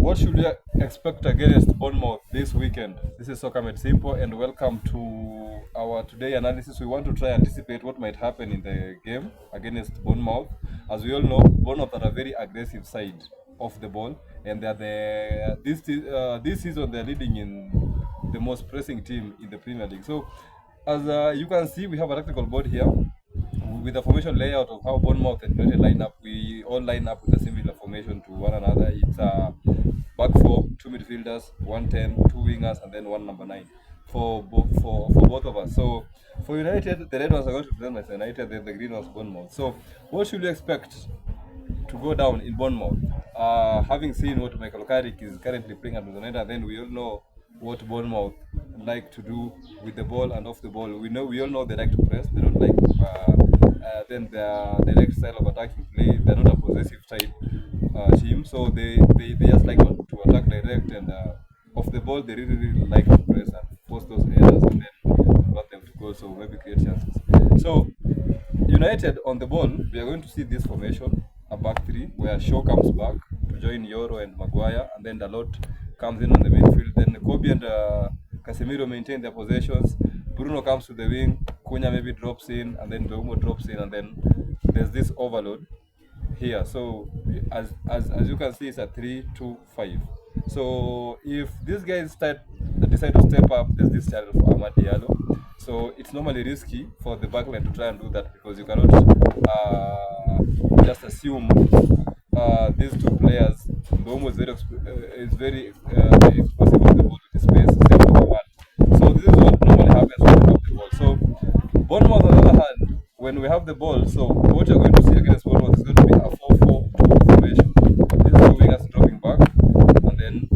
What should we expect against Bournemouth this weekend? This is Soccer Made Simple, and welcome to our today analysis. We want to try and anticipate what might happen in the game against Bournemouth. As we all know, Bournemouth are a very aggressive side of the ball, and they are this season they're leading in the most pressing team in the Premier League. So, as you can see, we have a tactical board here with the formation layout of how Bournemouth and United line up. We all line up with a similar formation to one another. It's a back four, two midfielders, 110, two wingers, and then one number 9 for both of us. So for United, the red ones are going to represent Manchester United, the green ones Bournemouth. So what should we expect to go down in Bournemouth? Having seen what Michael Carrick is currently playing at Manchester United, then we all know what Bournemouth like to do with the ball and off the ball. We all know they like to press. They don't like then their direct style of attacking play. They're not a possessive type team, so they just like to attack direct and off the ball. They really like to press and force those errors and then convert them to goals. So maybe create chances. So United on the ball, we are going to see this formation, a back three, where Shaw comes back to join Yoro and Maguire, and then Dalot comes in on the midfield. Then Kobe and Casemiro maintain their possessions. Bruno comes to the wing, Cunha maybe drops in, and then Mbeumo drops in, and then there's this overload here. So as you can see, it's a 3-2-5. So if these guys decide to step up, there's this channel for Amad Diallo. So it's normally risky for the backline to try and do that because you cannot just assume these two players. Mbeumo is very explosive on the ball with the space, same for Amad. So this is what normally happens when we have the ball. So Bournemouth, on the other hand, when we have the ball, so what you're going to see against Bournemouth is going to be a 4-4-2 formation. These two wingers dropping back, and then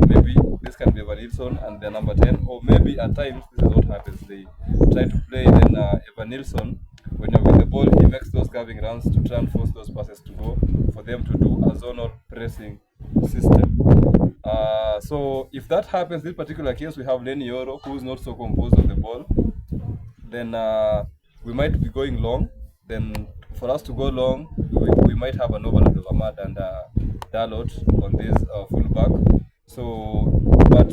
maybe this can be Evan Nilsson and the number 10, or maybe at times this is what happens. They try to play then Evan Nilsson. When you're with the ball, he makes those curving runs to try and force those passes to go for them to do a zonal pressing system. So if that happens, this particular case, we have Lenny Yoro, who's not so composed on the ball. Then we might be going long. Then for us to go long, we might have an overload of Ahmad and Dalot on this fullback. So, but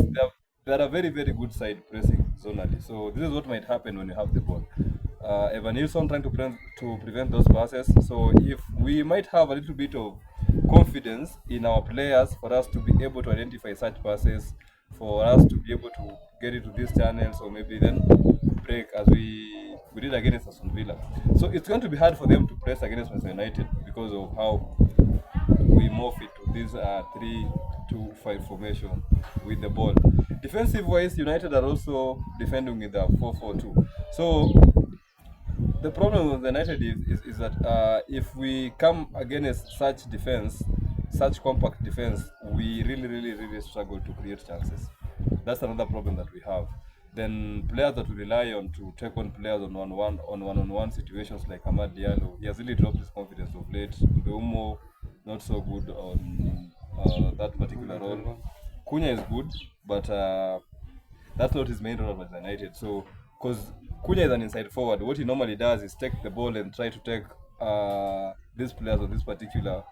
they're a very, very good side pressing zonally. So this is what might happen when you have the ball. Evan Nilsson trying to prevent those passes. So if we might have a little bit of confidence in our players for us to be able to identify such passes, for us to be able to get into these channels, or maybe then break as we did against Aston Villa. So it's going to be hard for them to press against Manchester United because of how we morph it to this 3-2-5 formation with the ball. Defensive wise, United are also defending with a 4-4-2. So the problem with United is that if we come against such defense, such compact defense, we really struggle to create chances. That's another problem that we have. Then players that we rely on to take on players on one-on-one situations like Amad Diallo, he has really dropped his confidence of late. Mbeumo not so good on that particular role. Cunha is good, but that's not his main role at United. So, because Cunha is an inside forward, what he normally does is take the ball and try to take these players on this particular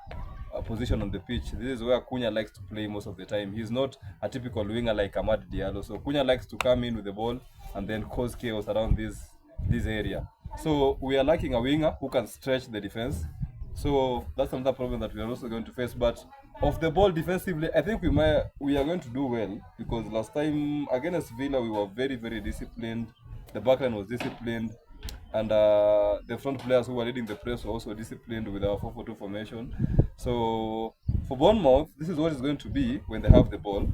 position on the pitch. This is where Cunha likes to play most of the time. He's not a typical winger like Amad Diallo. So Cunha likes to come in with the ball and then cause chaos around this area. So we are lacking a winger who can stretch the defense. So that's another problem that we are also going to face. But off the ball defensively, I think we are going to do well because last time against Villa we were very disciplined. The backline was disciplined, and the front players who were leading the press were also disciplined with our 4-4-2 formation. So for Bournemouth, this is what it's going to be when they have the ball.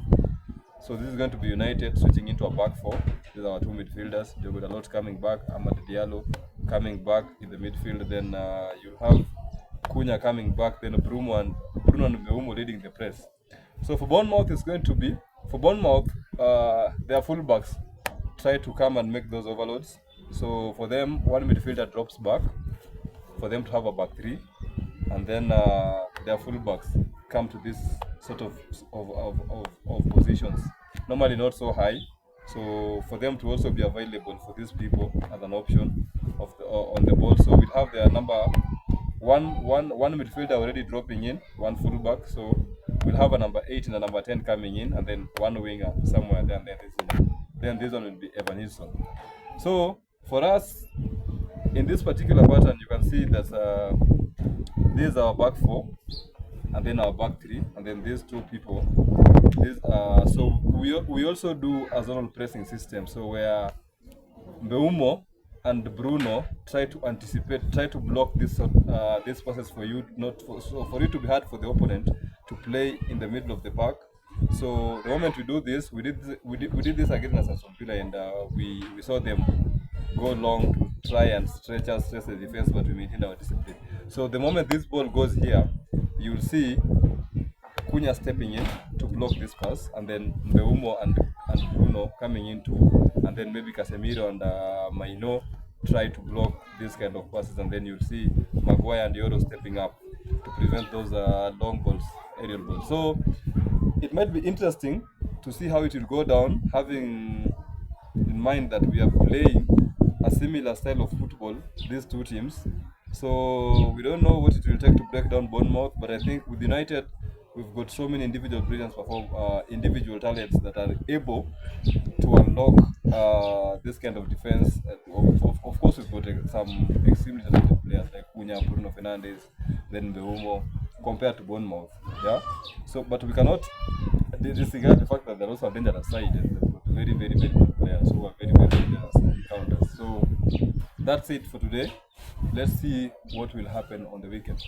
So this is going to be United switching into a back four. These are our two midfielders. Diogo Dalot coming back, Amad Diallo coming back in the midfield. Then you have Cunha coming back. Then Bruno and Mbeumo leading the press. So for Bournemouth, it's going to be their fullbacks try to come and make those overloads. So for them, one midfielder drops back for them to have a back three, and then their fullbacks come to this sort of positions. Normally not so high, so for them to also be available for these people as an option on the ball. So we'll have their number one midfielder already dropping in, one fullback. So we'll have a number 8 and a number 10 coming in, and then one winger somewhere there, and then this one will be Evan Nilsson. So for us in this particular pattern, you can see that this is our back four, and then our back three, and then these two people. So we also do a zonal pressing system. So where Mbeumo and Bruno try to anticipate, try to block this process for you, not for, so for you to be hard for the opponent to play in the middle of the park. So the moment we do this, we did this against Aston Villa, and we saw them go long to try and stress the defense, but we maintain our discipline. So the moment this ball goes here, you'll see Cunha stepping in to block this pass, and then Mbeumo and Bruno coming in too, and then maybe Casemiro and Maino try to block this kind of passes, and then you'll see Maguire and Yoro stepping up to prevent those long balls, aerial balls. So it might be interesting to see how it will go down, having in mind that we are playing a similar style of football, these two teams. So we don't know what it will take to break down Bournemouth, but I think with United, we've got so many individual brilliance individual talents that are able to unlock this kind of defense. Of course, we've got some extremely talented players like Cunha, Bruno Fernandes, then Mbeumo, compared to Bournemouth. Yeah. So, but we cannot disregard the fact that they're also a dangerous side, and they've got very, very, very good players who are very, very dangerous encounters. So that's it for today. Let's see what will happen on the weekend.